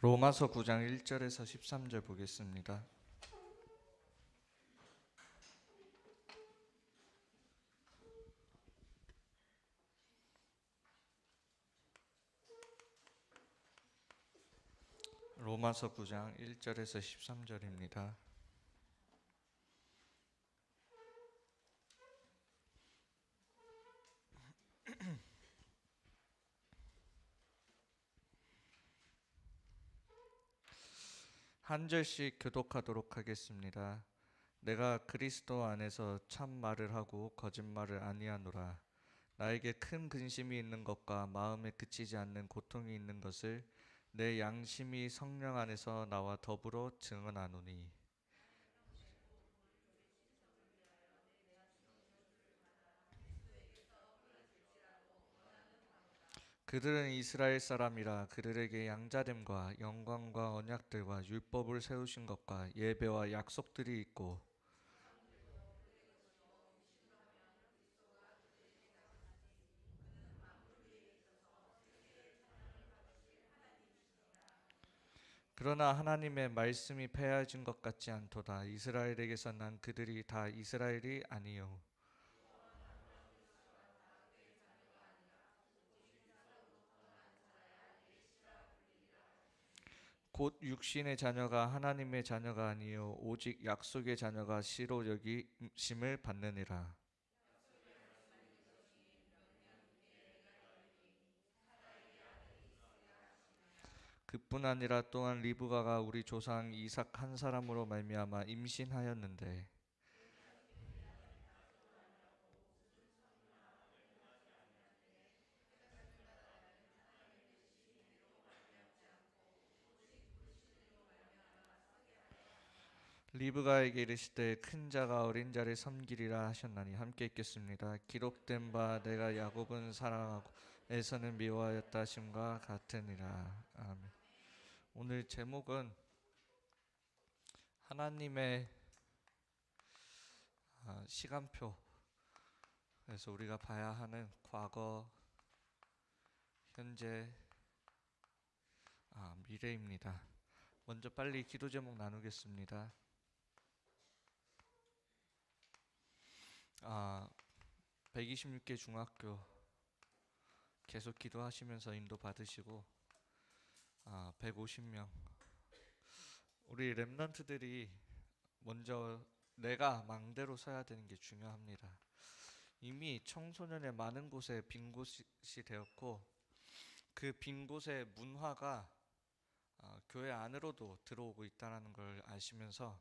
로마서 9장 1절에서 13절 보겠습니다. 로마서 9장 1절에서 13절입니다. 한 절씩 교독하도록 하겠습니다. 내가 그리스도 안에서 참 말을 하고 거짓말을 아니하노라. 나에게 큰 근심이 있는 것과 마음에 그치지 않는 고통이 있는 것을 내 양심이 성령 안에서 나와 더불어 증언하노니, 그들은 이스라엘 사람이라 그들에게 양자됨과 영광과 언약들과 율법을 세우신 것과 예배와 약속들이 있고, 그러나 하나님의 말씀이 폐하여진 것 같지 않도다. 이스라엘에게서 난 그들이 다 이스라엘이 아니요 곧 육신의 자녀가 하나님의 자녀가 아니요 오직 약속의 자녀가 씨로 여기심을 받느니라. 그뿐 아니라 또한 리브가가 우리 조상 이삭 한 사람으로 말미암아 임신하였는데, 리브가에게 이르시되 큰 자가 어린 자를 섬기리라 하셨나니, 함께 읽겠습니다. 기록된 바 내가 야곱은 사랑하고 에서는 미워하였다 하심과 같으니라. 아멘. 오늘 제목은 하나님의 시간표, 그래서 우리가 봐야 하는 과거, 현재, 미래입니다. 먼저 빨리 기도 제목 나누겠습니다. 126개 중학교 계속 기도하시면서 인도 받으시고, 150명 우리 랩런트들이 먼저 내가 망대로 서야 되는 게 중요합니다. 이미 청소년의 많은 곳에 빈 곳이 되었고, 그 빈 곳의 문화가 교회 안으로도 들어오고 있다는 걸 아시면서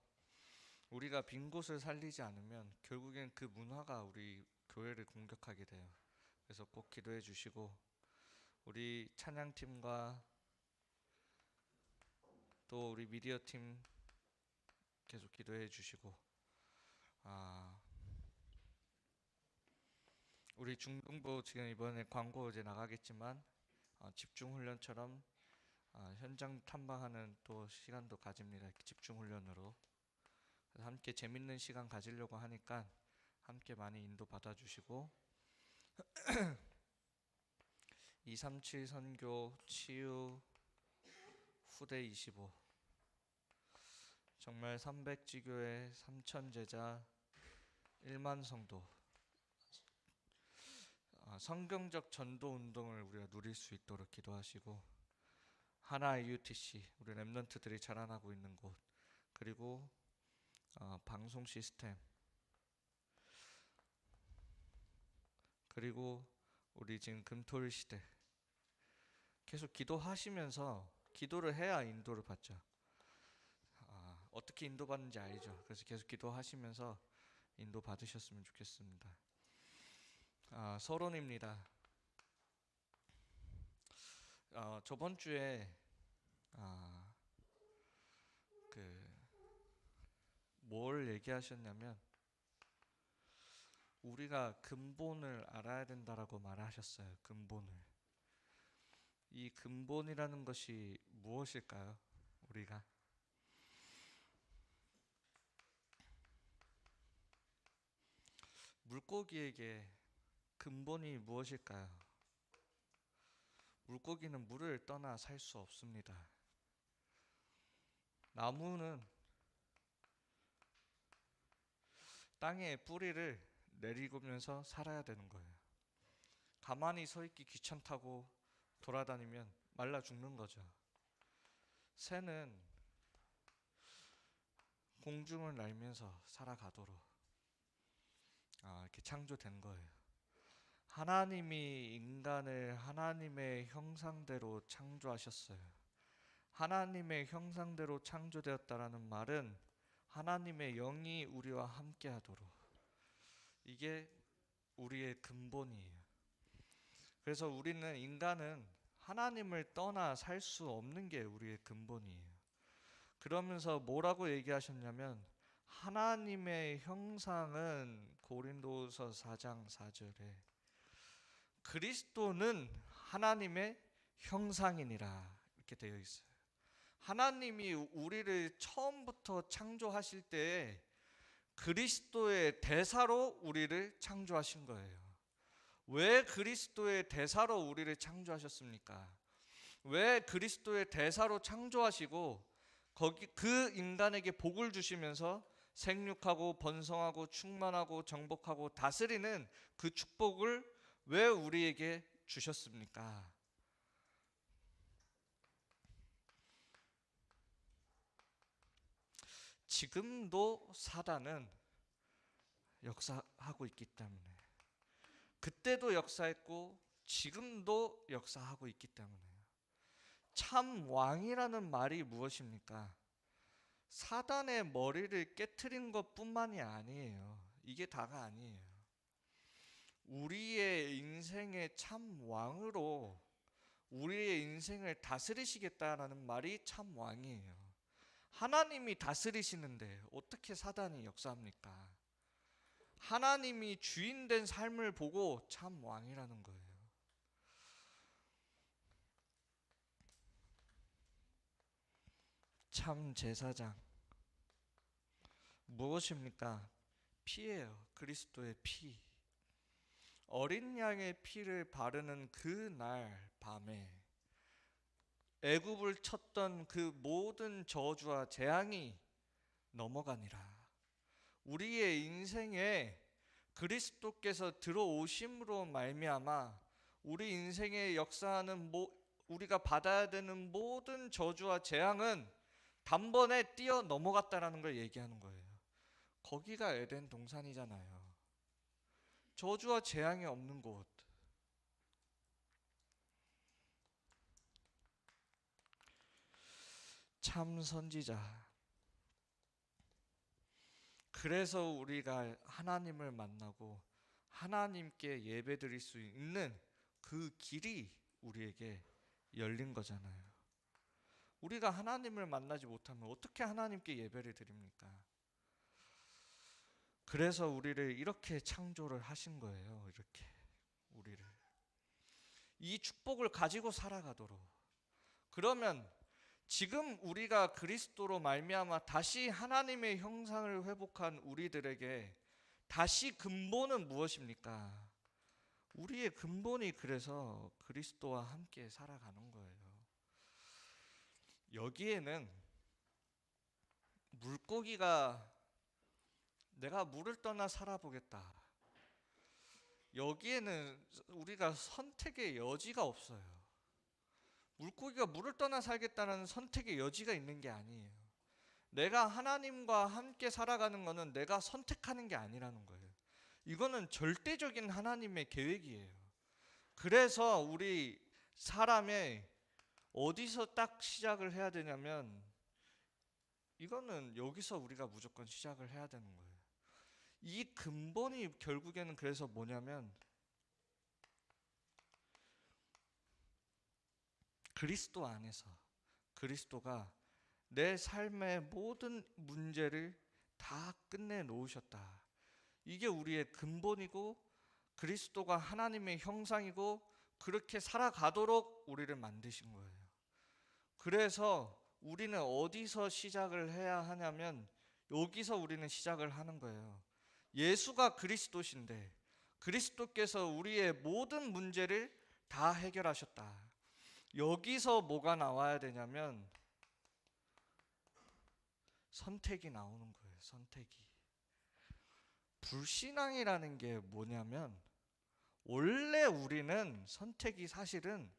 우리가 빈 곳을 살리지 않으면 결국엔 그 문화가 우리 교회를 공격하게 돼요. 그래서 꼭 기도해 주시고, 우리 찬양팀과 또 우리 미디어팀 계속 기도해 주시고, 우리 중등부 지금 이번에 광고 이제 나가겠지만 집중훈련처럼 현장 탐방하는 또 시간도 가집니다. 집중훈련으로. 그래서 함께 재밌는 시간 가지려고 하니까 함께 많이 인도 받아주시고, 237 선교 치유 후대 25, 정말 300지교회 3천 제자 1만 성도, 성경적 전도 운동을 우리가 누릴 수 있도록 기도하시고, 하나 UTC 우리 랩런트들이 자라나고 있는 곳, 그리고 방송 시스템, 그리고 우리 지금 금토일 시대 계속 기도하시면서, 기도를 해야 인도를 받죠. 어떻게 인도받는지 알죠. 그래서 계속 기도하시면서 인도 받으셨으면 좋겠습니다. 서론입니다. 저번 주에 뭘 얘기하셨냐면, 우리가 근본을 알아야 된다라고 말하셨어요. 근본을. 이 근본이라는 것이 무엇일까요? 우리가 물고기에게 근본이 무엇일까요? 물고기는 물을 떠나 살 수 없습니다. 나무는 땅에 뿌리를 내리고면서 살아야 되는 거예요. 가만히 서 있기 귀찮다고 돌아다니면 말라 죽는 거죠. 새는 공중을 날면서 살아가도록 이렇게 창조된 거예요. 하나님이 인간을 하나님의 형상대로 창조하셨어요. 하나님의 형상대로 창조되었다라는 말은 하나님의 영이 우리와 함께하도록, 이게 우리의 근본이에요. 그래서 우리는, 인간은 하나님을 떠나 살 수 없는 게 우리의 근본이에요. 그러면서 뭐라고 얘기하셨냐면, 하나님의 형상은 고린도서 4장 4절에 그리스도는 하나님의 형상이니라 이렇게 되어 있어요. 하나님이 우리를 처음부터 창조하실 때 그리스도의 대사로 우리를 창조하신 거예요. 왜 그리스도의 대사로 우리를 창조하셨습니까? 왜 그리스도의 대사로 창조하시고 그 인간에게 복을 주시면서 생육하고 번성하고 충만하고 정복하고 다스리는 그 축복을 왜 우리에게 주셨습니까? 지금도 사단은 역사하고 있기 때문에, 그때도 역사했고 지금도 역사하고 있기 때문에요. 참 왕이라는 말이 무엇입니까? 사단의 머리를 깨트린 것뿐만이 아니에요. 이게 다가 아니에요. 우리의 인생의 참 왕으로 우리의 인생을 다스리시겠다라는 말이 참 왕이에요. 하나님이 다스리시는데 어떻게 사단이 역사합니까? 하나님이 주인된 삶을 보고 참 왕이라는 거예요. 참 제사장 무엇입니까? 피예요. 그리스도의 피. 어린 양의 피를 바르는 그날 밤에 애굽을 쳤던 그 모든 저주와 재앙이 넘어가니라. 우리의 인생에 그리스도께서 들어오심으로 말미암아 우리 인생에 역사하는 우리가 받아야 되는 모든 저주와 재앙은 단번에 뛰어 넘어갔다라는 걸 얘기하는 거예요. 거기가 에덴 동산이잖아요. 저주와 재앙이 없는 곳. 참 선지자. 그래서 우리가 하나님을 만나고 하나님께 예배드릴 수 있는 그 길이 우리에게 열린 거잖아요. 우리가 하나님을 만나지 못하면 어떻게 하나님께 예배를 드립니까? 그래서 우리를 이렇게 창조를 하신 거예요. 이렇게 우리를 이 축복을 가지고 살아가도록. 그러면 지금 우리가 그리스도로 말미암아 다시 하나님의 형상을 회복한 우리들에게 다시 근본은 무엇입니까? 우리의 근본이 그래서 그리스도와 함께 살아가는 거예요. 여기에는 물고기가 내가 물을 떠나 살아보겠다, 여기에는 우리가 선택의 여지가 없어요. 물고기가 물을 떠나 살겠다는 선택의 여지가 있는 게 아니에요. 내가 하나님과 함께 살아가는 것은 내가 선택하는 게 아니라는 거예요. 이거는 절대적인 하나님의 계획이에요. 그래서 우리 사람의 어디서 딱 시작을 해야 되냐면, 이거는 여기서 우리가 무조건 시작을 해야 되는 거예요. 이 근본이 결국에는 그래서 뭐냐면, 그리스도 안에서 그리스도가 내 삶의 모든 문제를 다 끝내 놓으셨다. 이게 우리의 근본이고 그리스도가 하나님의 형상이고 그렇게 살아가도록 우리를 만드신 거예요. 그래서 우리는 어디서 시작을 해야 하냐면 여기서 우리는 시작을 하는 거예요. 예수가 그리스도신데 그리스도께서 우리의 모든 문제를 다 해결하셨다. 여기서 뭐가 나와야 되냐면 선택이 나오는 거예요. 선택이. 불신앙이라는 게 뭐냐면 원래 우리는 선택이 사실은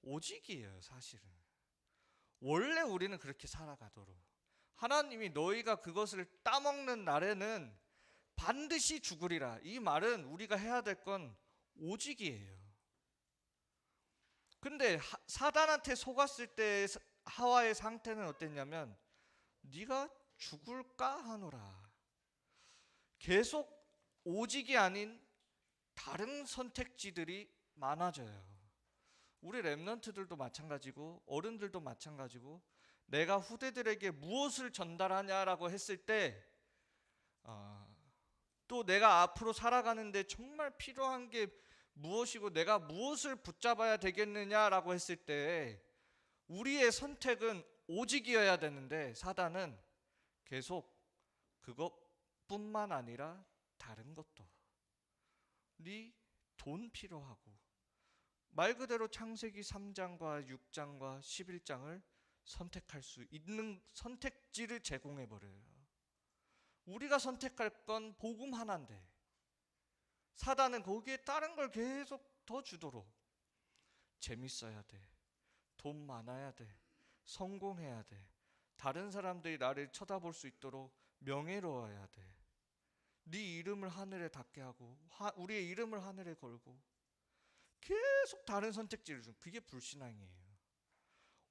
오직이에요. 사실은 원래 우리는 그렇게 살아가도록 하나님이 너희가 그것을 따먹는 날에는 반드시 죽으리라. 이 말은 우리가 해야 될 건 오직이에요. 근데 사단한테 속았을 때 하와의 상태는 어땠냐면 네가 죽을까 하노라. 계속 오직이 아닌 다른 선택지들이 많아져요. 우리 랩런트들도 마찬가지고 어른들도 마찬가지고 내가 후대들에게 무엇을 전달하냐라고 했을 때 또 내가 앞으로 살아가는데 정말 필요한 게 무엇이고 내가 무엇을 붙잡아야 되겠느냐라고 했을 때 우리의 선택은 오직이어야 되는데 사단은 계속 그것뿐만 아니라 다른 것도 네 돈 필요하고 말 그대로 창세기 3장과 6장과 11장을 선택할 수 있는 선택지를 제공해 버려요. 우리가 선택할 건 복음 하나인데 사단은 거기에 다른 걸 계속 더 주도록 재밌어야 돼, 돈 많아야 돼, 성공해야 돼, 다른 사람들이 나를 쳐다볼 수 있도록 명예로워야 돼, 네 이름을 하늘에 닿게 하고 우리의 이름을 하늘에 걸고 계속 다른 선택지를 준 그게 불신앙이에요.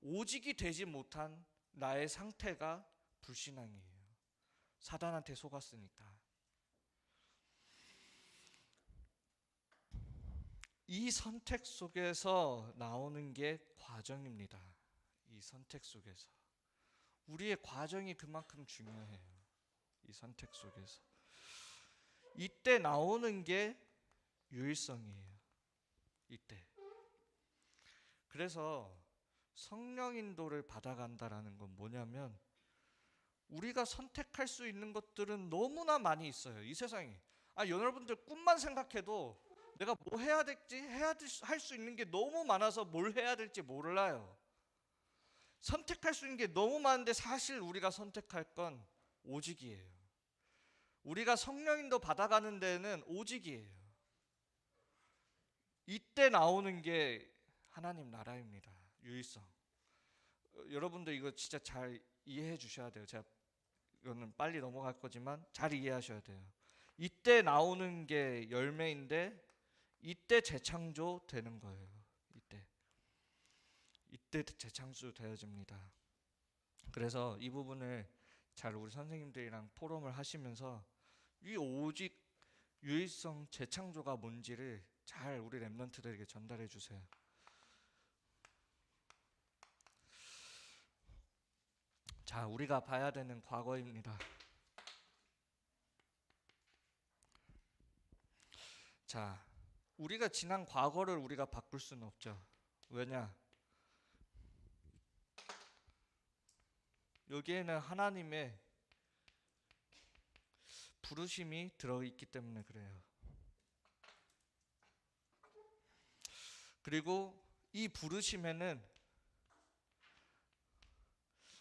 오직이 되지 못한 나의 상태가 불신앙이에요. 사단한테 속았으니까. 이 선택 속에서 나오는 게 과정입니다. 이 선택 속에서 우리의 과정이 그만큼 중요해요. 이 선택 속에서 이때 나오는 게 유일성이에요. 이때. 그래서 성령 인도를 받아간다라는 건 뭐냐면 우리가 선택할 수 있는 것들은 너무나 많이 있어요. 이 세상에. 여러분들 꿈만 생각해도 내가 뭐 해야 될지 할 수 있는 게 너무 많아서 뭘 해야 될지 몰라요. 선택할 수 있는 게 너무 많은데 사실 우리가 선택할 건 오직이에요. 우리가 성령 인도 받아가는 데는 오직이에요. 이때 나오는 게 하나님 나라입니다. 유일성. 여러분들 이거 진짜 잘 이해해 주셔야 돼요. 제가 이거는 빨리 넘어갈 거지만 잘 이해하셔야 돼요. 이때 나오는 게 열매인데 이때 재창조 되는 거예요. 이때 재창조 되어집니다. 그래서 이 부분을 잘 우리 선생님들이랑 포럼을 하시면서 이 오직 유일성 재창조가 뭔지를 잘 우리 랩런트들에게 전달해 주세요. 자, 우리가 봐야 되는 과거입니다. 자, 우리가 지난 과거를 우리가 바꿀 수는 없죠. 왜냐? 여기에는 하나님의 부르심이 들어있기 때문에 그래요. 그리고 이 부르심에는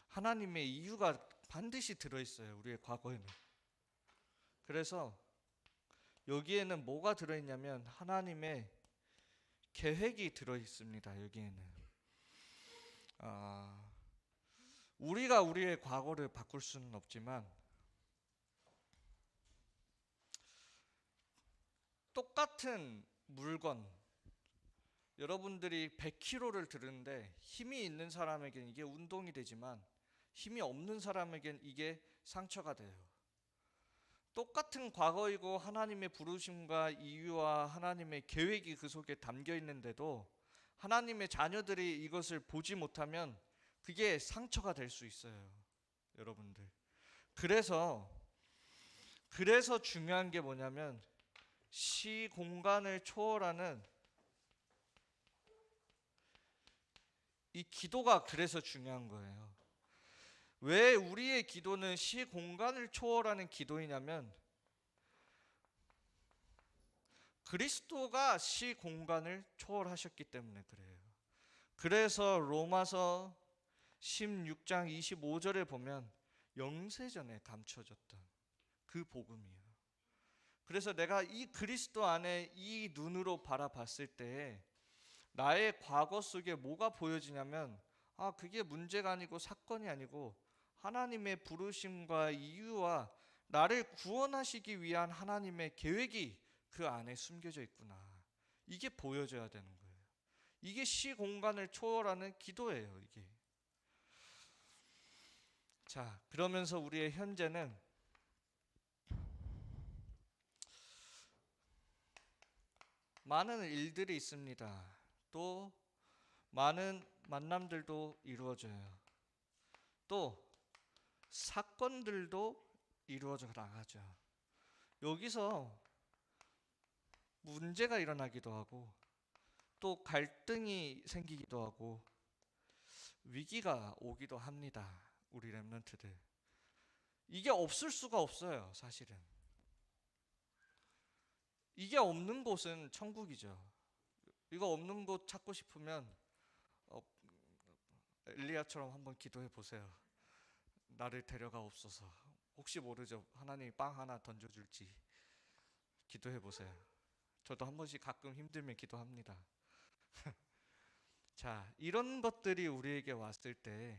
하나님의 이유가 반드시 들어있어요. 우리의 과거에는. 그래서 여기에는 뭐가 들어있냐면 하나님의 계획이 들어있습니다. 여기에는 우리가 우리의 과거를 바꿀 수는 없지만 똑같은 물건 여러분들이 100kg를 드는데 힘이 있는 사람에겐 이게 운동이 되지만 힘이 없는 사람에겐 이게 상처가 돼요. 똑같은 과거이고 하나님의 부르심과 이유와 하나님의 계획이 그 속에 담겨 있는데도 하나님의 자녀들이 이것을 보지 못하면 그게 상처가 될 수 있어요. 여러분들. 그래서 중요한 게 뭐냐면 시 공간을 초월하는 이 기도가 그래서 중요한 거예요. 왜 우리의 기도는 시 공간을 초월하는 기도이냐면 그리스도가 시 공간을 초월하셨기 때문에 그래요. 그래서 로마서 16장 25절에 보면 영세전에 감춰졌던 그 복음이에요. 그래서 내가 이 그리스도 안에 이 눈으로 바라봤을 때 나의 과거 속에 뭐가 보여지냐면, 그게 문제가 아니고 사건이 아니고 하나님의 부르심과 이유와 나를 구원하시기 위한 하나님의 계획이 그 안에 숨겨져 있구나. 이게 보여져야 되는 거예요. 이게 시공간을 초월하는 기도예요, 이게. 자, 그러면서 우리의 현재는 많은 일들이 있습니다. 또 많은 만남들도 이루어져요. 또 사건들도 이루어져 나가죠. 여기서 문제가 일어나기도 하고 또 갈등이 생기기도 하고 위기가 오기도 합니다. 우리 렘넌트들. 이게 없을 수가 없어요, 사실은. 이게 없는 곳은 천국이죠. 이거 없는 곳 찾고 싶으면 엘리야처럼 한번 기도해 보세요. 나를 데려가옵소서. 혹시 모르죠. 하나님이 빵 하나 던져줄지. 기도해 보세요. 저도 한 번씩 가끔 힘들면 기도합니다. 자, 이런 것들이 우리에게 왔을 때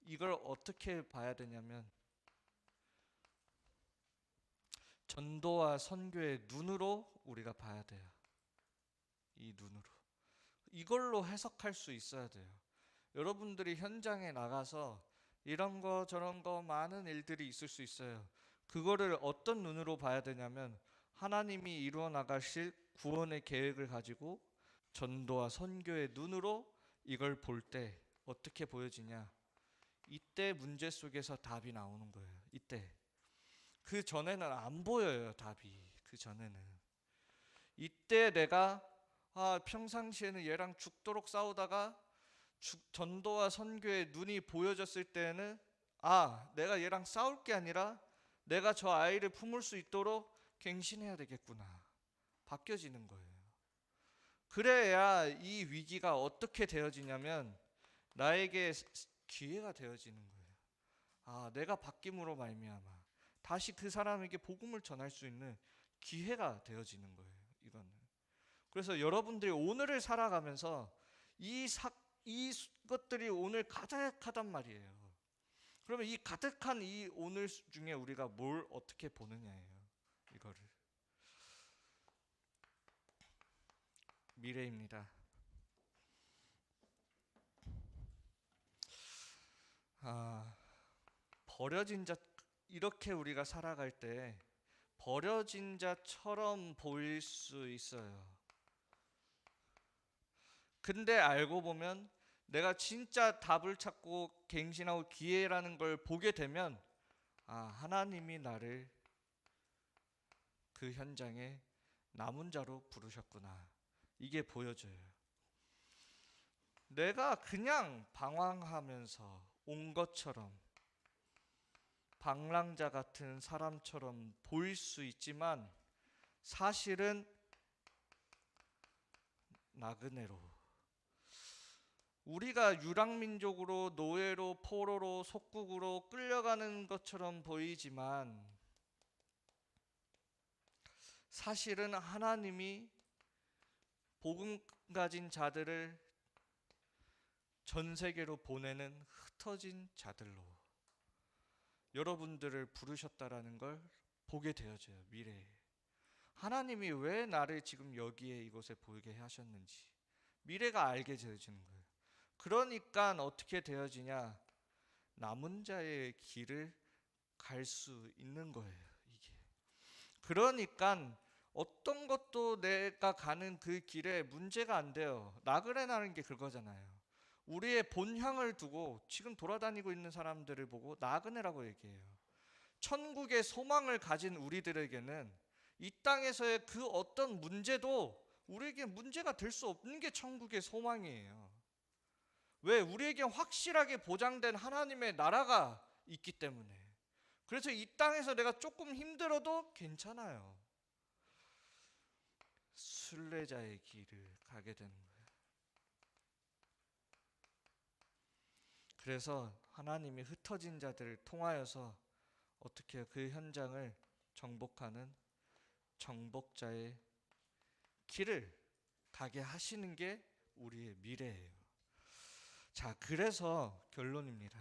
이걸 어떻게 봐야 되냐면 전도와 선교의 눈으로 우리가 봐야 돼요. 이 눈으로. 이걸로 해석할 수 있어야 돼요. 여러분들이 현장에 나가서 이런 거 저런 거 많은 일들이 있을 수 있어요. 그거를 어떤 눈으로 봐야 되냐면 하나님이 이루어 나가실 구원의 계획을 가지고 전도와 선교의 눈으로 이걸 볼 때 어떻게 보여지냐? 이때 문제 속에서 답이 나오는 거예요. 이때. 그 전에는 안 보여요, 답이. 그 전에는. 이때 내가 평상시에는 얘랑 죽도록 싸우다가 전도와 선교의 눈이 보여졌을 때는 내가 얘랑 싸울 게 아니라 내가 저 아이를 품을 수 있도록 갱신해야 되겠구나. 바뀌어지는 거예요. 그래야 이 위기가 어떻게 되어지냐면 나에게 기회가 되어지는 거예요. 내가 바뀜으로 말미암아 다시 그 사람에게 복음을 전할 수 있는 기회가 되어지는 거예요. 이거는. 그래서 여러분들이 오늘을 살아가면서 이것들이 오늘 가득하단 말이에요. 그러면 이 가득한 이 오늘 중에 우리가 뭘 어떻게 보느냐예요. 이거를. 미래입니다. 버려진 자, 이렇게 우리가 살아갈 때 버려진 자처럼 보일 수 있어요. 근데 알고 보면 내가 진짜 답을 찾고 갱신하고 기회라는 걸 보게 되면 하나님이 나를 그 현장에 남은 자로 부르셨구나. 이게 보여져요. 내가 그냥 방황하면서 온 것처럼 방랑자 같은 사람처럼 보일 수 있지만 사실은 나그네로 우리가 유랑민족으로 노예로 포로로 속국으로 끌려가는 것처럼 보이지만 사실은 하나님이 복음 가진 자들을 전 세계로 보내는 흩어진 자들로 여러분들을 부르셨다라는 걸 보게 되어져요. 미래에 하나님이 왜 나를 지금 여기에 이곳에 보이게 하셨는지 미래가 알게 되어지는 거예요. 그러니까 어떻게 되어지냐? 남은 자의 길을 갈 수 있는 거예요. 이게. 그러니까 어떤 것도 내가 가는 그 길에 문제가 안 돼요. 나그네라는 게 그거잖아요. 우리의 본향을 두고 지금 돌아다니고 있는 사람들을 보고 나그네라고 얘기해요. 천국의 소망을 가진 우리들에게는 이 땅에서의 그 어떤 문제도 우리에게 문제가 될 수 없는 게 천국의 소망이에요. 왜? 우리에게 확실하게 보장된 하나님의 나라가 있기 때문에. 그래서 이 땅에서 내가 조금 힘들어도 괜찮아요. 순례자의 길을 가게 되는 거예요. 그래서 하나님이 흩어진 자들을 통하여서 어떻게 그 현장을 정복하는 정복자의 길을 가게 하시는 게 우리의 미래예요. 자, 그래서 결론입니다.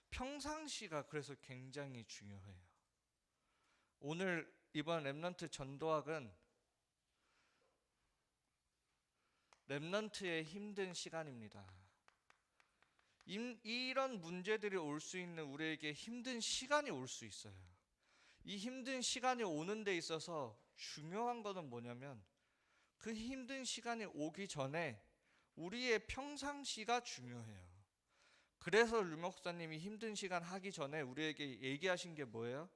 평상시가 그래서 굉장히 중요해요. 오늘 이번 렘넌트 전도학은 렘넌트의 힘든 시간입니다. 이런 문제들이 올 수 있는 우리에게 힘든 시간이 올 수 있어요. 이 힘든 시간이 오는 데 있어서 중요한 것은 뭐냐면 그 힘든 시간이 오기 전에 우리의 평상시가 중요해요. 그래서 류 목사님이 힘든 시간 하기 전에 우리에게 얘기하신 게 뭐예요?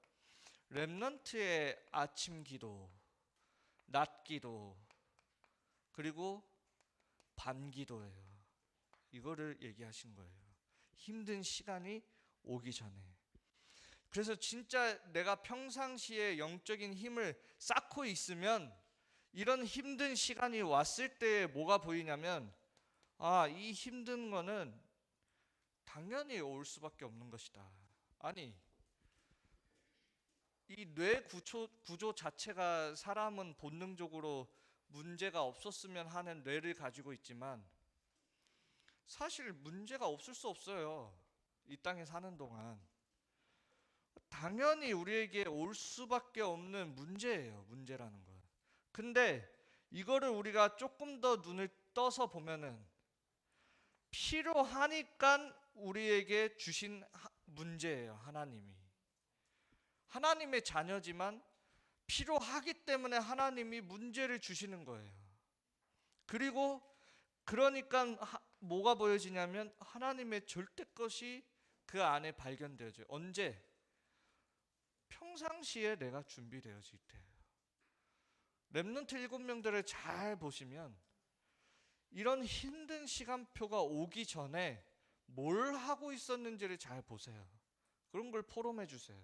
렘넌트의 아침 기도, 낮 기도, 그리고 밤 기도예요. 이거를 얘기하신 거예요. 힘든 시간이 오기 전에. 그래서 진짜 내가 평상시에 영적인 힘을 쌓고 있으면 이런 힘든 시간이 왔을 때 뭐가 보이냐면 이 힘든 거는 당연히 올 수밖에 없는 것이다. 아니, 이 뇌 구조 자체가 사람은 본능적으로 문제가 없었으면 하는 뇌를 가지고 있지만 사실 문제가 없을 수 없어요. 이 땅에 사는 동안 당연히 우리에게 올 수밖에 없는 문제예요. 문제라는 건. 근데 이거를 우리가 조금 더 눈을 떠서 보면은 필요하니까 우리에게 주신 문제예요. 하나님의 자녀지만 필요하기 때문에 하나님이 문제를 주시는 거예요. 그리고 그러니까 뭐가 보여지냐면 하나님의 절대 것이 그 안에 발견되어져요. 언제? 평상시에 내가 준비되어질 때예요. 렘넌트 7명들을 잘 보시면 이런 힘든 시간표가 오기 전에 뭘 하고 있었는지를 잘 보세요. 그런 걸 포럼해 주세요.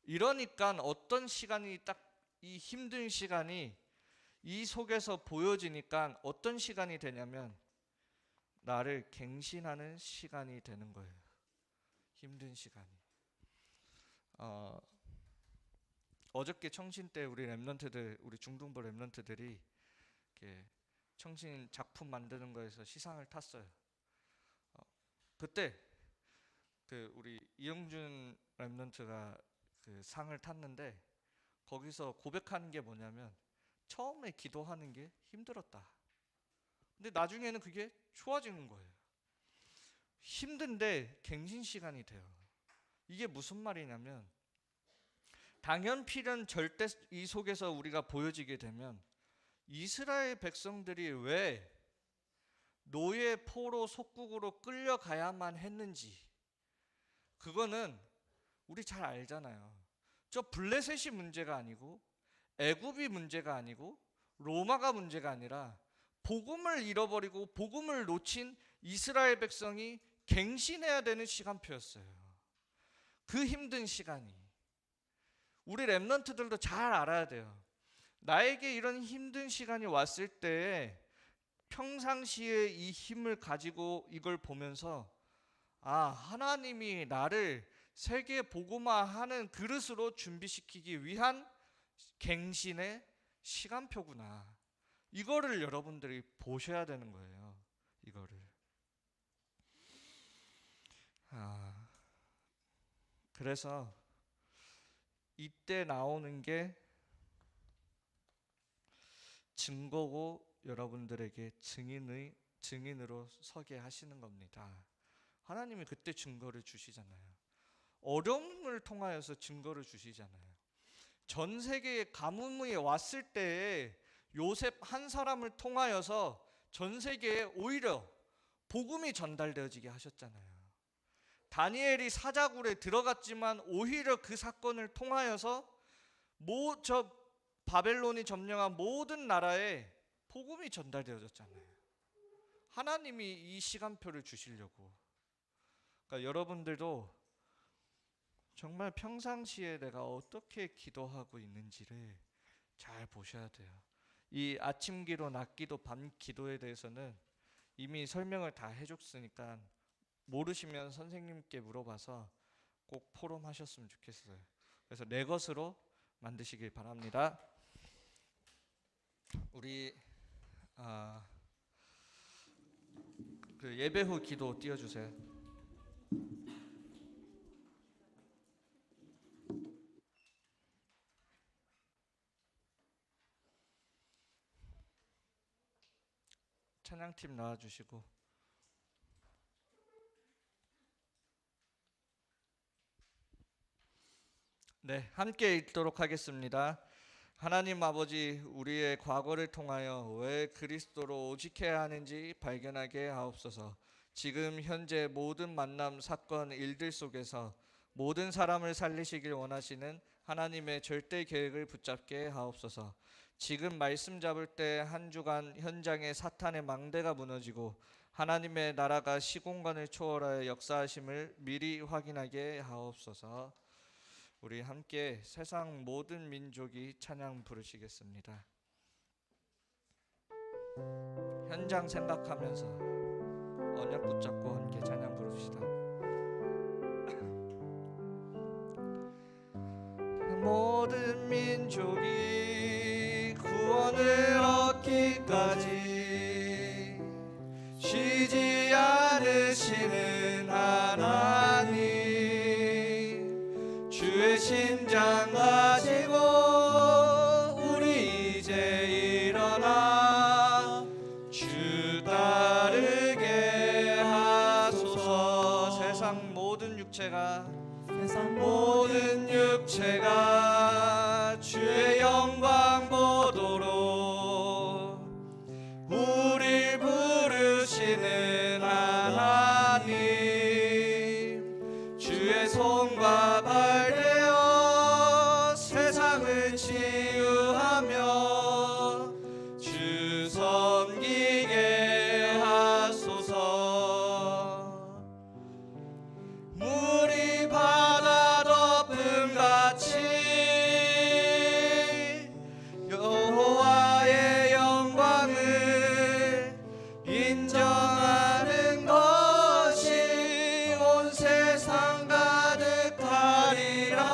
이러니까 어떤 시간이 딱 이 힘든 시간이 이 속에서 보여지니까 어떤 시간이 되냐면 나를 갱신하는 시간이 되는 거예요. 힘든 시간이. 어저께 청신 때 우리 렘넌트들, 우리 중등부 렘넌트들이 이렇게 청신 작품 만드는 거에서 시상을 탔어요. 그때 그 우리 이영준 렘넌트가 그 상을 탔는데 거기서 고백하는 게 뭐냐면 처음에 기도하는 게 힘들었다. 근데 나중에는 그게 좋아지는 거예요. 힘든데 갱신 시간이 돼요. 이게 무슨 말이냐면 당연필은 절대 이 속에서 우리가 보여지게 되면 이스라엘 백성들이 왜 노예 포로 속국으로 끌려가야만 했는지 그거는 우리 잘 알잖아요. 저 블레셋이 문제가 아니고 애굽이 문제가 아니고 로마가 문제가 아니라 복음을 잃어버리고 복음을 놓친 이스라엘 백성이 갱신해야 되는 시간표였어요. 그 힘든 시간이. 우리 렘넌트들도 잘 알아야 돼요. 나에게 이런 힘든 시간이 왔을 때 평상시에 이 힘을 가지고 이걸 보면서 하나님이 나를 세계 복음화하는 그릇으로 준비시키기 위한 갱신의 시간표구나. 이거를 여러분들이 보셔야 되는 거예요. 이거를. 그래서 이때 나오는 게 증거고 여러분들에게 증인으로 서게 하시는 겁니다. 하나님이 그때 증거를 주시잖아요. 어려움을 통하여서 증거를 주시잖아요. 전 세계에 가뭄이 왔을 때에 요셉 한 사람을 통하여서 전 세계에 오히려 복음이 전달되어지게 하셨잖아요. 다니엘이 사자굴에 들어갔지만 오히려 그 사건을 통하여서 바벨론이 점령한 모든 나라에 복음이 전달되어졌잖아요. 하나님이 이 시간표를 주시려고. 그러니까 여러분들도 정말 평상시에 내가 어떻게 기도하고 있는지를 잘 보셔야 돼요. 이 아침 기도, 낮 기도, 밤 기도에 대해서는 이미 설명을 다 해줬으니까 모르시면 선생님께 물어봐서 꼭 포럼하셨으면 좋겠어요. 그래서 내 것으로 만드시길 바랍니다. 우리 그 예배 후 기도 띄워주세요. 찬양팀 나와주시고. 네, 함께 읽도록 하겠습니다. 하나님 아버지, 우리의 과거를 통하여 왜 그리스도로 오직해야 하는지 발견하게 하옵소서. 지금 현재 모든 만남, 사건, 일들 속에서 모든 사람을 살리시길 원하시는 하나님의 절대 계획을 붙잡게 하옵소서. 지금 말씀 잡을 때 한 주간 현장에 사탄의 망대가 무너지고 하나님의 나라가 시공간을 초월하여 역사하심을 미리 확인하게 하옵소서. 우리 함께 세상 모든 민족이 찬양 부르시겠습니다. 현장 생각하면서 언약 붙잡고 함께 찬양 부릅시다. 모든 민족이 구원을 얻기까지 쉬지 않으시는 하나님, 주의 심장 가지고 우리 이제 일어나 주 따르게 하소서. 세상 모든 육체가 주의 영광 보도록 우릴 부르시는 하나님, 주의 손과 발 되어 세상을 치유하며 주 섬기게 하소서. 물이 바다 덮음 같이 여호와의 영광을 인정하는 것이 온 세상 가득하리라.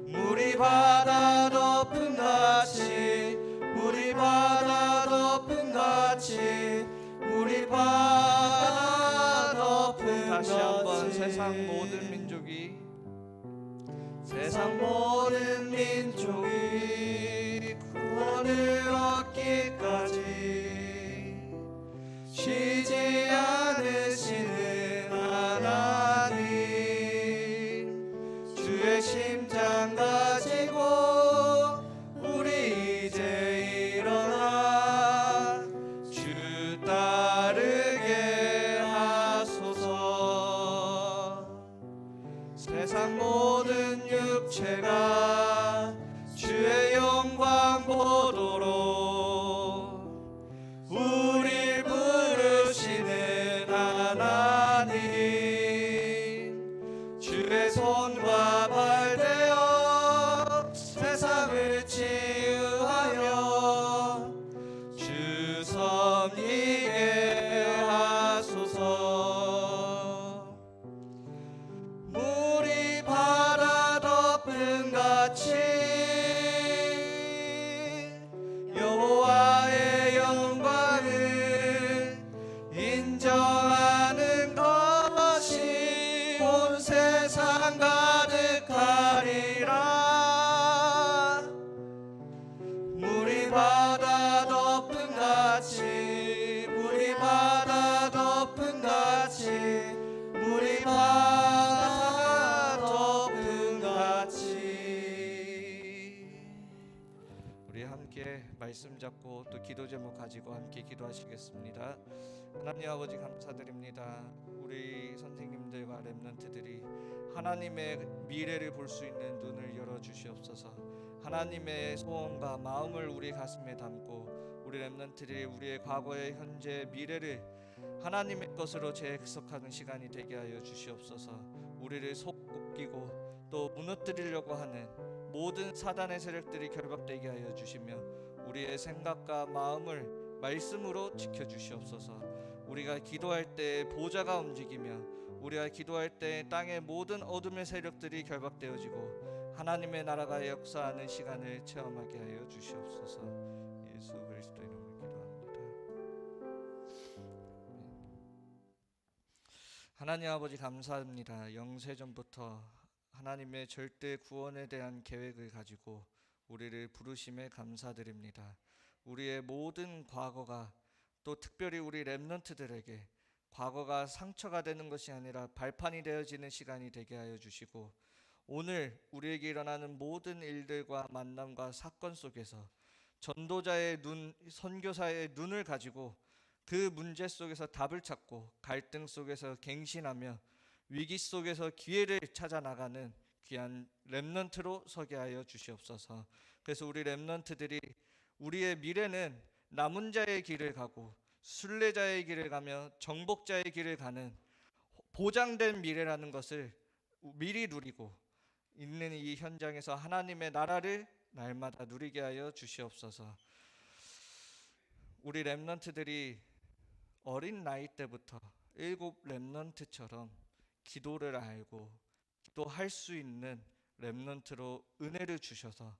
물이 바다 덮음 같이, 물이 바다 덮음 같이, 물이 바다 덮음 같이. 다시 한번 세상 모든 민족이 구원을 얻기까지 쉬지 않으시는 하나님, 주의 심장 가지고 우리 이제 일어나 주 따르게 하소서. 세상 모든 육체가 주의 영광 보도록 우릴 부르시는 하나님, 주의 손과 발 되어 세상을 치유하여 주 섬기게 하소서. 물이 바다 덮음 같이 여호와의 영광을 인정하는 것이 온 세상 가득하리라. 물이 바다 덮음 같이, 물이 바다 덮음 같이, 물이 바다 덮음 같이. 우리 함께 말씀 잡고 또 기도 제목 가지고 함께 기도하시겠습니다. 하나님 아버지 감사드립니다. 우리 선생님들과 렘넌트들이 하나님의 미래를 볼 수 있는 눈을 열어주시옵소서. 하나님의 소원과 마음을 우리 가슴에 담고 우리 렘넌트들이 우리의 과거의 현재 미래를 하나님의 것으로 재해석하는 시간이 되게 하여 주시옵소서. 우리를 속웃기고 또 무너뜨리려고 하는 모든 사단의 세력들이 결박되게 하여 주시며 우리의 생각과 마음을 말씀으로 지켜주시옵소서. 우리가 기도할 때 보좌가 움직이며 우리가 기도할 때 땅의 모든 어둠의 세력들이 결박되어지고 하나님의 나라가 역사하는 시간을 체험하게 하여 주시옵소서. 예수 그리스도 이름으로 기도합니다. 하나님 아버지 감사합니다. 영세전부터 하나님의 절대 구원에 대한 계획을 가지고 우리를 부르심에 감사드립니다. 우리의 모든 과거가 또 특별히 우리 렘넌트들에게 과거가 상처가 되는 것이 아니라 발판이 되어지는 시간이 되게 하여 주시고 오늘 우리에게 일어나는 모든 일들과 만남과 사건 속에서 전도자의 눈, 선교사의 눈을 가지고 그 문제 속에서 답을 찾고 갈등 속에서 갱신하며 위기 속에서 기회를 찾아 나가는 귀한 렘넌트로 서게 하여 주시옵소서. 그래서 우리 렘넌트들이 우리의 미래는 남은 자의 길을 가고 순례자의 길을 가며 정복자의 길을 가는 보장된 미래라는 것을 미리 누리고 있는 이 현장에서 하나님의 나라를 날마다 누리게 하여 주시옵소서. 우리 렘넌트들이 어린 나이 때부터 일곱 렘넌트처럼 기도를 알고 기도할 수 있는 렘넌트로 은혜를 주셔서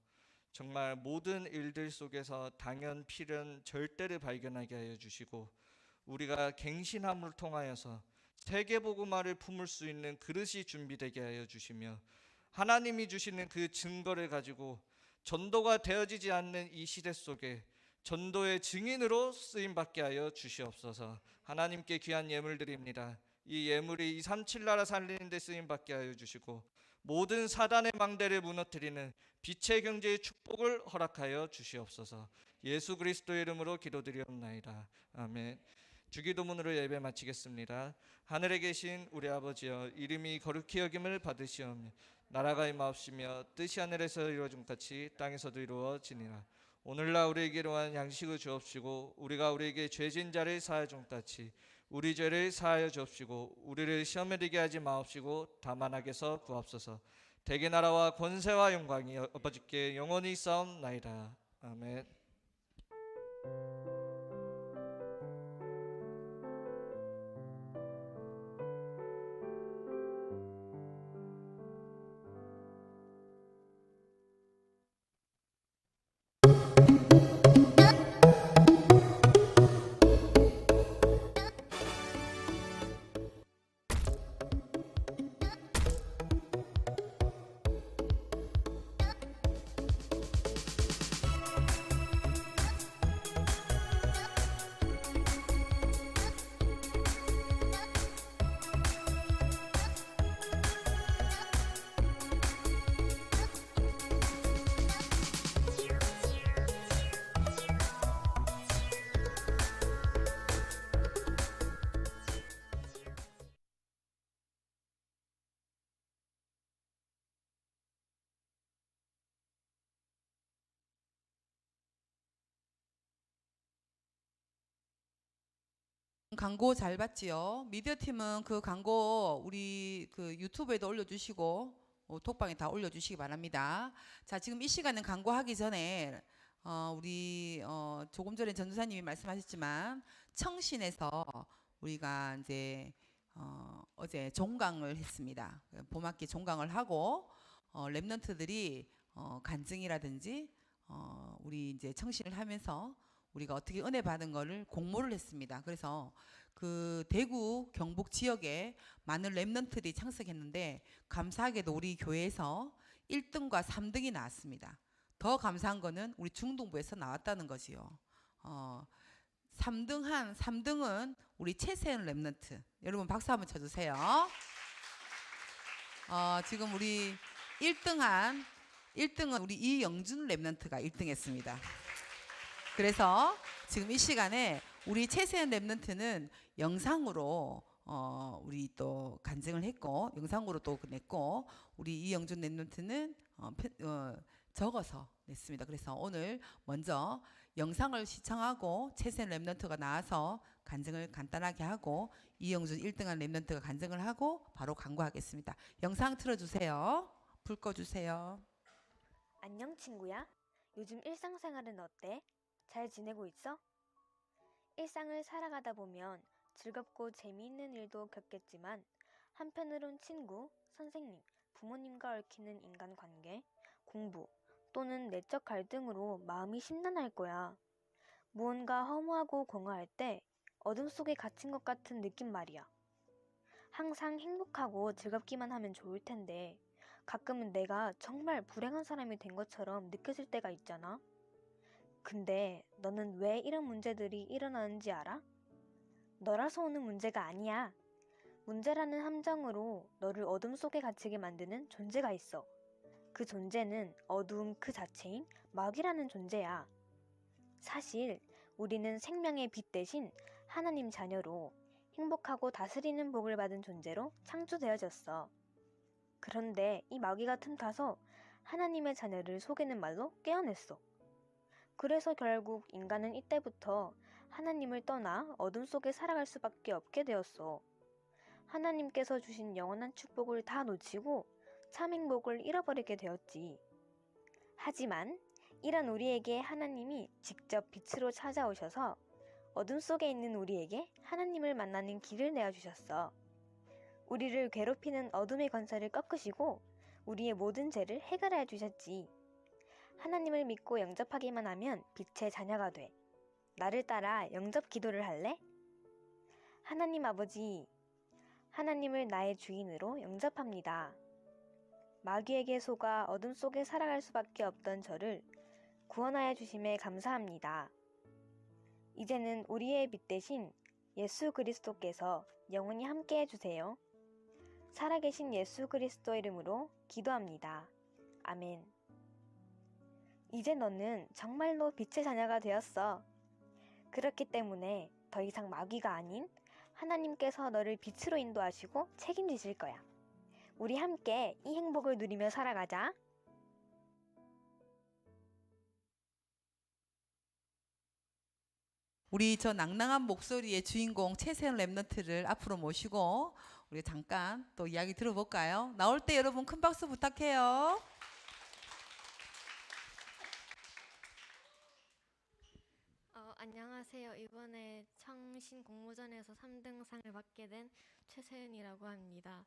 정말 모든 일들 속에서 당연 필연 절대를 발견하게 하여 주시고 우리가 갱신함을 통하여서 세계복음화를 품을 수 있는 그릇이 준비되게 하여 주시며 하나님이 주시는 그 증거를 가지고 전도가 되어지지 않는 이 시대 속에 전도의 증인으로 쓰임받게 하여 주시옵소서. 하나님께 귀한 예물 드립니다. 이 예물이 237 나라 살리는 데 쓰임받게 하여 주시고 모든 사단의 망대를 무너뜨리는 빛의 경제의 축복을 허락하여 주시옵소서. 예수 그리스도의 이름으로 기도드리옵나이다. 아멘. 주기도문으로 예배 마치겠습니다. 하늘에 계신 우리 아버지여, 이름이 거룩히 여김을 받으시오며 나라가 임하옵시며 뜻이 하늘에서 이루어진 같이 땅에서도 이루어지니라. 오늘날 우리에게 일용할 양식을 주옵시고 우리가 우리에게 죄진 자를 사하여 준 같이 우리 죄를 사하여 주옵시고 우리를 시험에 들게 하지 마옵시고 다만 악에서 구하옵소서. 대개 나라와 권세와 영광이 아버지께 영원히 있사옵나이다. 아멘. 광고 잘 봤지요? 미디어 팀은 그 광고 우리 그 유튜브에도 올려주시고 톡방에 다 올려주시기 바랍니다. 자, 지금 이 시간은 광고하기 전에 우리 조금 전에 전도사님이 말씀하셨지만 청신에서 우리가 이제 어제 종강을 했습니다. 봄학기 종강을 하고 렘넌트들이 간증이라든지 우리 이제 청신을 하면서 우리가 어떻게 은혜 받은 거를 공모를 했습니다. 그래서 그 대구 경북 지역에 많은 렘넌트들이 참석했는데 감사하게도 우리 교회에서 1등과 3등이 나왔습니다. 더 감사한 거는 우리 중동부에서 나왔다는 거지요. 3등은 우리 최세연 렘넌트. 여러분 박수 한번 쳐주세요. 지금 우리 1등은 우리 이영준 렘넌트가 1등했습니다. 그래서 지금 이 시간에 우리 최세연 렘넌트는 영상으로 우리 또 간증을 했고 영상으로 또 냈고 우리 이영준 렘넌트는 적어서 냈습니다. 그래서 오늘 먼저 영상을 시청하고 최세현 랩런트가 나와서 간증을 간단하게 하고 이영준 1등한 랩런트가 간증을 하고 바로 광고하겠습니다. 영상 틀어주세요. 불 꺼주세요. 안녕 친구야. 요즘 일상생활은 어때? 잘 지내고 있어? 일상을 살아가다 보면 즐겁고 재미있는 일도 겪겠지만 한편으론 친구, 선생님, 부모님과 얽히는 인간관계, 공부 또는 내적 갈등으로 마음이 심란할 거야. 무언가 허무하고 공허할 때 어둠 속에 갇힌 것 같은 느낌 말이야. 항상 행복하고 즐겁기만 하면 좋을 텐데 가끔은 내가 정말 불행한 사람이 된 것처럼 느껴질 때가 있잖아. 근데 너는 왜 이런 문제들이 일어나는지 알아? 너라서 오는 문제가 아니야. 문제라는 함정으로 너를 어둠 속에 갇히게 만드는 존재가 있어. 그 존재는 어두움 그 자체인 마귀라는 존재야. 사실 우리는 생명의 빛 대신 하나님 자녀로 행복하고 다스리는 복을 받은 존재로 창조되어졌어. 그런데 이 마귀가 틈타서 하나님의 자녀를 속이는 말로 깨어냈어. 그래서 결국 인간은 이때부터 하나님을 떠나 어둠 속에 살아갈 수밖에 없게 되었어. 하나님께서 주신 영원한 축복을 다 놓치고 참 행복을 잃어버리게 되었지. 하지만 이런 우리에게 하나님이 직접 빛으로 찾아오셔서 어둠 속에 있는 우리에게 하나님을 만나는 길을 내어주셨어. 우리를 괴롭히는 어둠의 권세를 꺾으시고 우리의 모든 죄를 해결해 주셨지. 하나님을 믿고 영접하기만 하면 빛의 자녀가 돼. 나를 따라 영접 기도를 할래? 하나님 아버지, 하나님을 나의 주인으로 영접합니다. 마귀에게 속아 어둠 속에 살아갈 수밖에 없던 저를 구원하여 주심에 감사합니다. 이제는 우리의 빛 대신 예수 그리스도께서 영원히 함께 해주세요. 살아계신 예수 그리스도 이름으로 기도합니다. 아멘. 이제 너는 정말로 빛의 자녀가 되었어. 그렇기 때문에 더 이상 마귀가 아닌 하나님께서 너를 빛으로 인도하시고 책임지실 거야. 우리 함께 이 행복을 누리며 살아가자. 우리 저 낭낭한 목소리의 주인공 최세현 랩런트를 앞으로 모시고 우리 잠깐 또 이야기 들어볼까요? 나올 때 여러분 큰 박수 부탁해요. 안녕하세요. 이번에 청신 공모전에서 3등상을 받게 된 최세은이라고 합니다.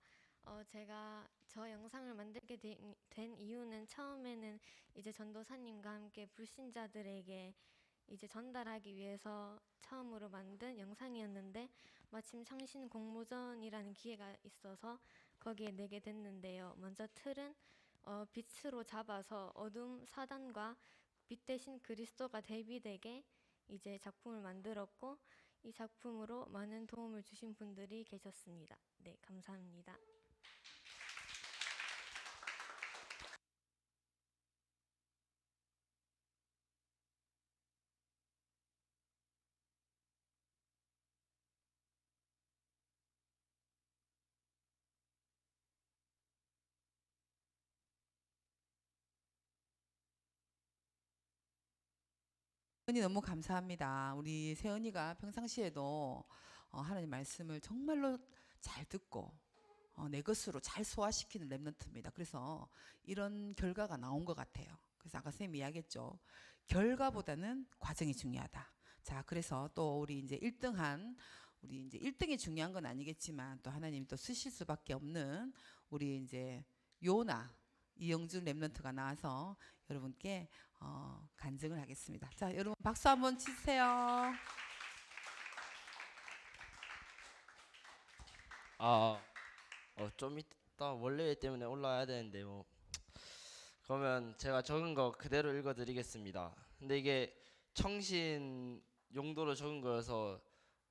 제가 저 영상을 만들게 된 이유는 처음에는 이제 전도사님과 함께 불신자들에게 이제 전달하기 위해서 처음으로 만든 영상이었는데 마침 청신 공모전이라는 기회가 있어서 거기에 내게 됐는데요. 먼저 틀은 빛으로 잡아서 어둠 사단과 빛 대신 그리스도가 대비되게 이제 작품을 만들었고 이 작품으로 많은 도움을 주신 분들이 계셨습니다. 네, 감사합니다. 세연이 너무 감사합니다. 우리 세연이가 평상시에도 하나님 말씀을 정말로 잘 듣고 내 것으로 잘 소화시키는 랩런트입니다. 그래서 이런 결과가 나온 것 같아요. 그래서 아까 선생님이 이야기했죠. 결과보다는 과정이 중요하다. 자, 그래서 또 우리 이제 1등한 우리 이제 1등이 중요한 건 아니겠지만 또 하나님이 또 쓰실 수밖에 없는 우리 이제 요나 이영준 랩런트가 나와서 여러분께 간증을 하겠습니다. 자, 여러분 박수 한번 치세요. 좀 이따 원래 때문에 올라와야 되는데 뭐 그러면 제가 적은 거 그대로 읽어드리겠습니다. 근데 이게 청신 용도로 적은 거여서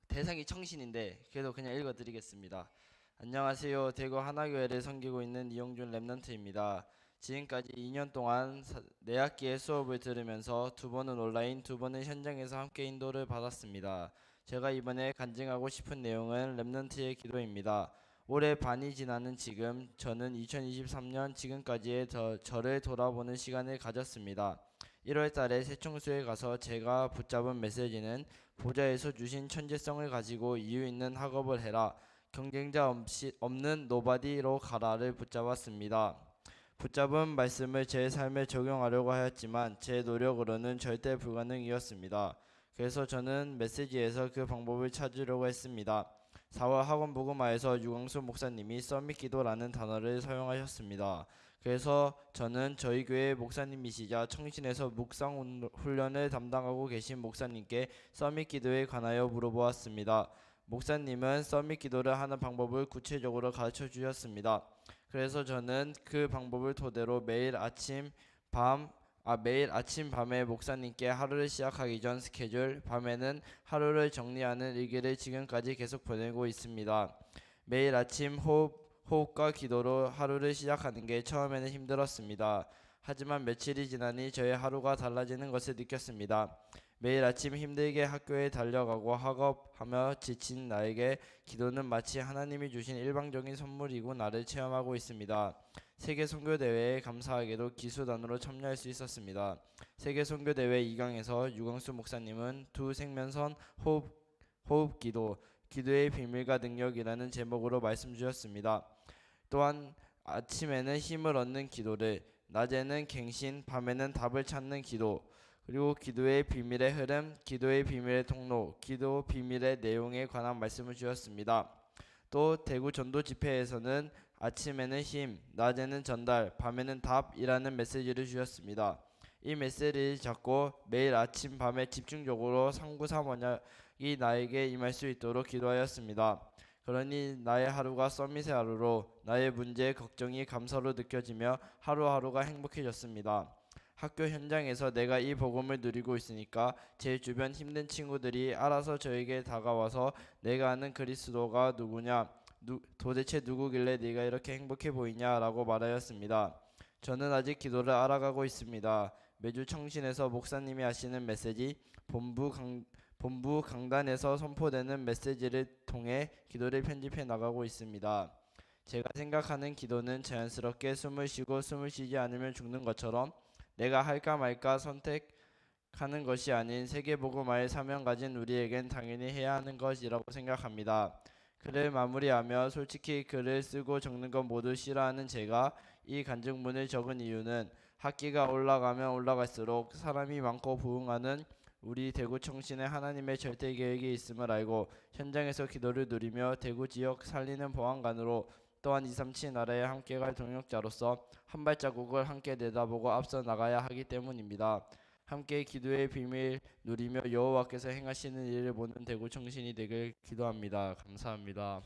대상이 청신인데 그래도 그냥 읽어드리겠습니다. 안녕하세요. 대구 하나교회를 섬기고 있는 이영준 랩런트입니다. 지금까지 2년 동안 4학기의 수업을 들으면서 2번은 온라인, 2번은 현장에서 함께 인도를 받았습니다. 제가 이번에 간증하고 싶은 내용은 랩런트의 기도입니다. 올해 반이 지나는 지금 저는 2023년 지금까지의 저를 돌아보는 시간을 가졌습니다. 1월 달에 새청소에 가서 제가 붙잡은 메시지는 보좌에서 주신 천재성을 가지고 이유 있는 학업을 해라. 경쟁자 없는 노바디로 가라를 붙잡았습니다. 붙잡은 말씀을 제 삶에 적용하려고 하였지만 제 노력으로는 절대 불가능이었습니다. 그래서 저는 메시지에서 그 방법을 찾으려고 했습니다. 4월 학원 복음화에서 유광수 목사님이 서밋 기도라는 단어를 사용하셨습니다. 그래서 저는 저희 교회 목사님이시자 청신에서 묵상 훈련을 담당하고 계신 목사님께 서밋 기도에 관하여 물어보았습니다. 목사님은 서밋 기도를 하는 방법을 구체적으로 가르쳐 주셨습니다. 그래서 저는 그 방법을 토대로 매일 아침 밤에 목사님께 하루를 시작하기 전 스케줄, 밤에는 하루를 정리하는 일기를 지금까지 계속 보내고 있습니다. 매일 아침 호흡과 기도로 하루를 시작하는 게 처음에는 힘들었습니다. 하지만 며칠이 지나니 저의 하루가 달라지는 것을 느꼈습니다. 매일 아침 힘들게 학교에 달려가고 학업하며 지친 나에게 기도는 마치 하나님이 주신 일방적인 선물이고 나를 체험하고 있습니다. 세계 선교대회에 감사하게도 기수단으로 참여할 수 있었습니다. 세계 선교대회 2강에서 유광수 목사님은 두 생명선 호흡 기도의 비밀과 능력이라는 제목으로 말씀 주셨습니다. 또한 아침에는 힘을 얻는 기도를, 낮에는 갱신, 밤에는 답을 찾는 기도, 그리고 기도의 비밀의 흐름, 기도의 비밀의 통로, 기도 비밀의 내용에 관한 말씀을 주셨습니다. 또 대구 전도 집회에서는 아침에는 힘, 낮에는 전달, 밤에는 답이라는 메시지를 주셨습니다. 이 메시지를 잡고 매일 아침 밤에 집중적으로 상부삼 언약이 나에게 임할 수 있도록 기도하였습니다. 그러니 나의 하루가 서밋의 하루로, 나의 문제, 걱정이 감사로 느껴지며 하루하루가 행복해졌습니다. 학교 현장에서 내가 이 복음을 누리고 있으니까 제 주변 힘든 친구들이 알아서 저에게 다가와서 내가 아는 그리스도가 누구냐, 도대체 누구길래 네가 이렇게 행복해 보이냐 라고 말하였습니다. 저는 아직 기도를 알아가고 있습니다. 매주 청신에서 목사님이 하시는 메시지, 본부 강단에서 선포되는 메시지를 통해 기도를 편집해 나가고 있습니다. 제가 생각하는 기도는 자연스럽게 숨을 쉬고 숨을 쉬지 않으면 죽는 것처럼 내가 할까 말까 선택하는 것이 아닌 세계복음화의 사명 가진 우리에겐 당연히 해야 하는 것이라고 생각합니다. 글을 마무리하며 솔직히 글을 쓰고 적는 건 모두 싫어하는 제가 이 간증문을 적은 이유는 학기가 올라가면 올라갈수록 사람이 많고 부흥하는 우리 대구 청신에 하나님의 절대 계획이 있음을 알고 현장에서 기도를 누리며 대구 지역 살리는 보안관으로 또한 237 나라에 함께 갈 동역자로서 한 발자국을 함께 내다보고 앞서 나가야 하기 때문입니다. 함께 기도의 비밀 누리며 여호와께서 행하시는 일을 보는 대구 청신이 되길 기도합니다. 감사합니다.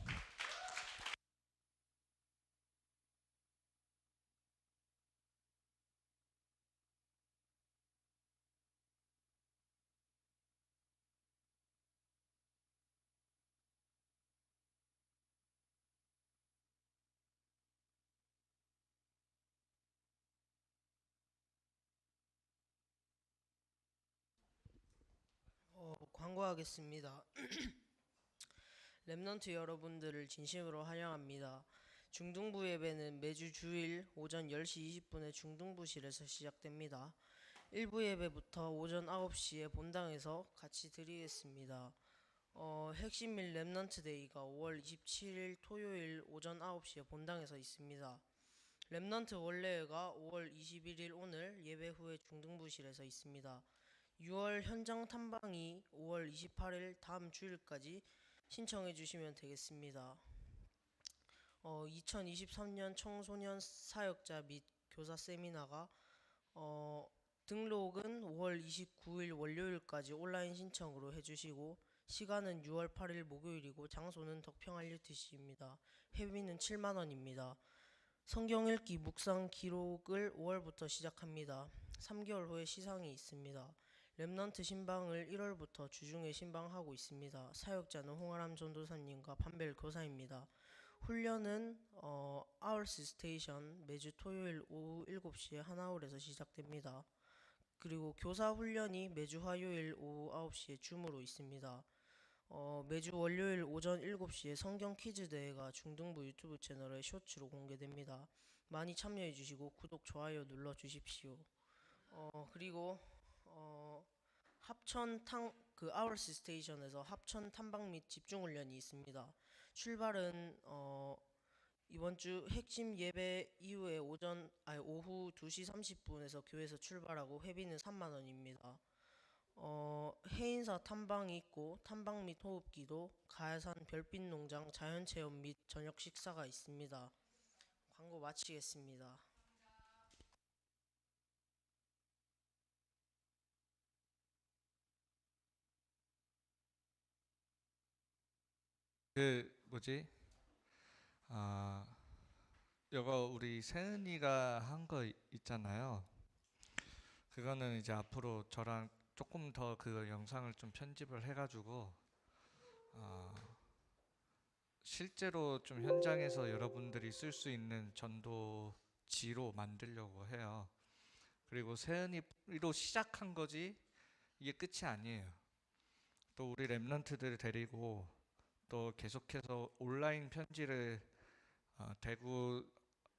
광고하겠습니다. 랩넌트 여러분들을 진심으로 환영합니다. 중등부 예배는 매주 주일 오전 10시 20분에 중등부실에서 시작됩니다. 1부 예배부터 오전 9시에 본당에서 같이 드리겠습니다. 핵심일 랩넌트 데이가 5월 27일 토요일 오전 9시에 본당에서 있습니다. 랩넌트 원래회가 5월 21일 오늘 예배 후에 중등부실에서 있습니다. 6월 현장 탐방이 5월 28일 다음 주일까지 신청해 주시면 되겠습니다. 2023년 청소년 사역자 및 교사 세미나가 등록은 5월 29일 월요일까지 온라인 신청으로 해주시고 시간은 6월 8일 목요일이고 장소는 덕평알리트시입니다. 회비는 7만원입니다. 성경 읽기 묵상 기록을 5월부터 시작합니다. 3개월 후에 시상이 있습니다. 랩넌트 신방을 1월부터 주중에 신방하고 있습니다. 사역자는 홍아람 전도사님과 판벨 교사입니다. 훈련은 아울스 스테이션 매주 토요일 오후 7시에 하나홀에서 시작됩니다. 그리고 교사 훈련이 매주 화요일 오후 9시에 줌으로 있습니다. 매주 월요일 오전 7시에 성경 퀴즈 대회가 중등부 유튜브 채널에 쇼츠로 공개됩니다. 많이 참여해 주시고 구독, 좋아요 눌러 주십시오. 그리고 아워스 스테이션에서 합천 탐방 및 집중 훈련이 있습니다. 출발은 이번 주 핵심 예배 이후에 오후 2시 30분에서 교회에서 출발하고 회비는 3만 원입니다. 해인사 탐방이 있고 탐방 및 호흡기도, 가야산 별빛 농장 자연 체험 및 저녁 식사가 있습니다. 광고 마치겠습니다. 그 뭐지? 이거 우리 세은이가 한 거 있잖아요. 그거는 이제 앞으로 저랑 조금 더 그 영상을 좀 편집을 해가지고 실제로 좀 현장에서 여러분들이 쓸 수 있는 전도지로 만들려고 해요. 그리고 세은이로 시작한 거지 이게 끝이 아니에요. 또 우리 랩런트들을 데리고 또 계속해서 온라인 편지를 대구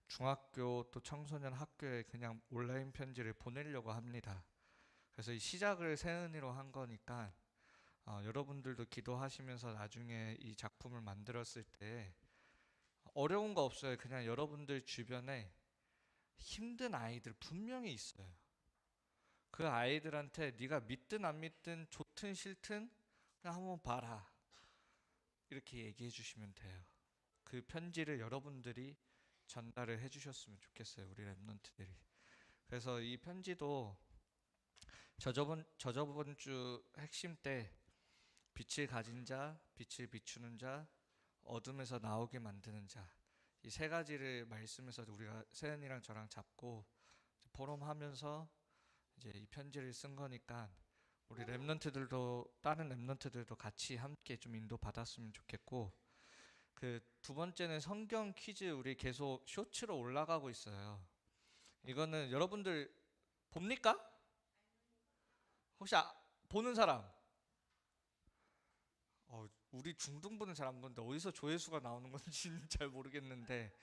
중학교 또 청소년 학교에 그냥 온라인 편지를 보내려고 합니다. 그래서 이 시작을 세은이로 한 거니까 여러분들도 기도하시면서 나중에 이 작품을 만들었을 때 어려운 거 없어요. 그냥 여러분들 주변에 힘든 아이들 분명히 있어요. 그 아이들한테 네가 믿든 안 믿든 좋든 싫든 그냥 한번 봐라, 이렇게 얘기해 주시면 돼요. 그 편지를 여러분들이 전달을 해주셨으면 좋겠어요, 우리 랩런트들이. 그래서 이 편지도 저저번 주 핵심 때 빛을 가진 자, 빛을 비추는 자, 어둠에서 나오게 만드는 자, 이 세 가지를 말씀에서 우리가 세연이랑 저랑 잡고 포럼하면서 이제 이 편지를 쓴 거니까 우리 랩런트들도 다른 랩런트들도 같이 함께 좀 인도 받았으면 좋겠고, 그 두 번째는 성경 퀴즈 우리 계속 쇼츠로 올라가고 있어요. 이거는 여러분들 봅니까? 혹시 보는 사람? 우리 중등부는 잘 안 보는데 어디서 조회수가 나오는 건지는 잘 모르겠는데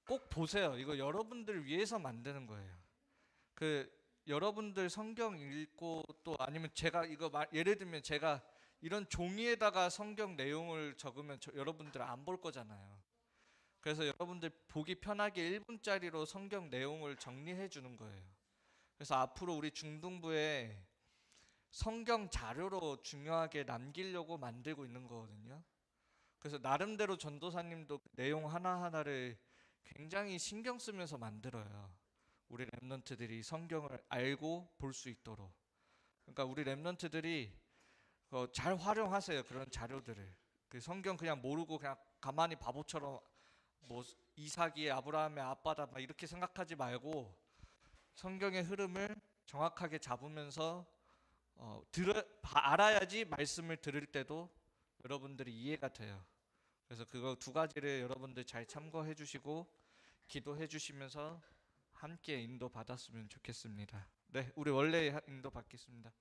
꼭 보세요. 이거 여러분들 위해서 만드는 거예요. 그 여러분들 성경 읽고 또 아니면 제가 이거 예를 들면 제가 이런 종이에다가 성경 내용을 적으면 여러분들 안 볼 거잖아요. 그래서 여러분들 보기 편하게 1분짜리로 성경 내용을 정리해 주는 거예요. 그래서 앞으로 우리 중등부에 성경 자료로 중요하게 남기려고 만들고 있는 거거든요. 그래서 나름대로 전도사님도 내용 하나하나를 굉장히 신경 쓰면서 만들어요. 우리 랩런트들이 성경을 알고 볼 수 있도록. 그러니까 우리 랩런트들이 잘 활용하세요. 그런 자료들을. 그 성경 그냥 모르고 그냥 가만히 바보처럼 뭐 이삭이 아브라함의 아빠다 막 이렇게 생각하지 말고 성경의 흐름을 정확하게 잡으면서 알아야지 말씀을 들을 때도 여러분들이 이해가 돼요. 그래서 그거 두 가지를 여러분들 잘 참고해 주시고 기도해 주시면서 함께 인도 받았으면 좋겠습니다. 네, 우리 원래 인도 받겠습니다.